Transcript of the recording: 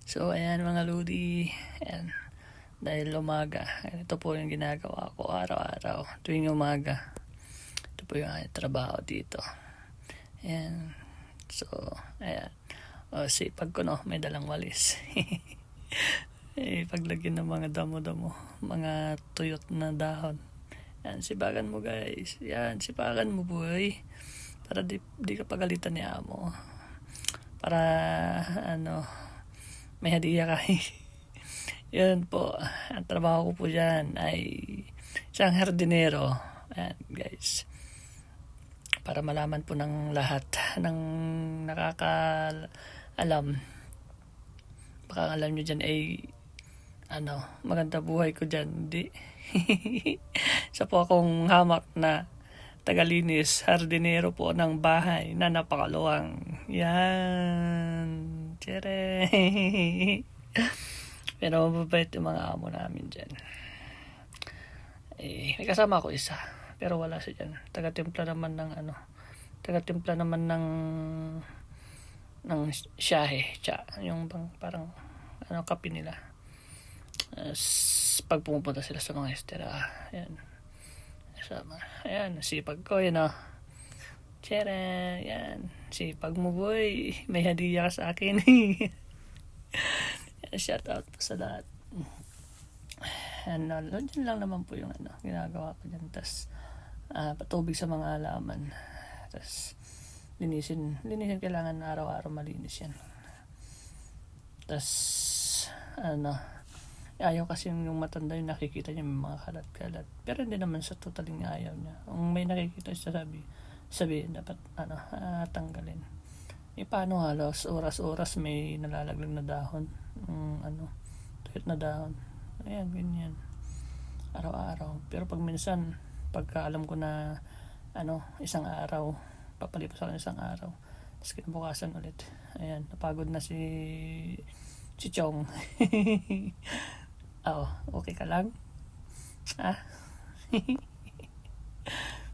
So, ayan mga lodi. Ayan. Dahil umaga, ito po yung ginagawa ko araw-araw. Tuwing umaga, ito po yung trabaho dito. Ayan. So, ayan. O, sipag ko no, may dalang walis. Paglagyan ng mga damo-damo, mga tuyot na dahon. Yan, sipagan mo guys. Yan, sipagan mo boy. Para di ka pagalitan ni amo. Para may hadiah ka. Yan po, ang trabaho ko po dyan ay isang hardinero. Ayan guys. Para malaman po ng lahat ng nakakaalam. Baka alam nyo dyan ay maganda buhay ko dyan. Hindi. Isa po akong hamak na tagalinis, hardinero po ng bahay na napakaluwang. Yan. Tsere. Pero mababait yung mga amo namin dyan. May kasama ako isa. Pero wala siya dyan. Taga-timpla naman ng shahe. Yung parang kape nila. Pag pumupunta sila sa mga estera. Ayan. Kasama. Ayan. Sipag ko yun o. Tsere. Ayan. Sipag mo boy. May hadiah ka sa akin. Shout out po sa lahat. Diyan lang naman po yung ginagawa ko dyan. Tapos patubig sa mga halaman. Tapos linisin kailangan araw-araw malinis yan. Tapos ayaw kasi yung matanda yung nakikita niya may mga kalat-kalat. Pero hindi naman sa totaling ayaw niya. Kung may nakikita siya sabihin dapat tanggalin. Paano halos oras-oras may nalalaglag na dahon. Tuyot na dahon. Ayan, ganyan. Araw-araw. Pero pag minsan, pagka alam ko na isang araw, papalipas ako ng isang araw. Tapos kinabukasan ulit. Ayan, napagod na si Chong. Okay ka lang?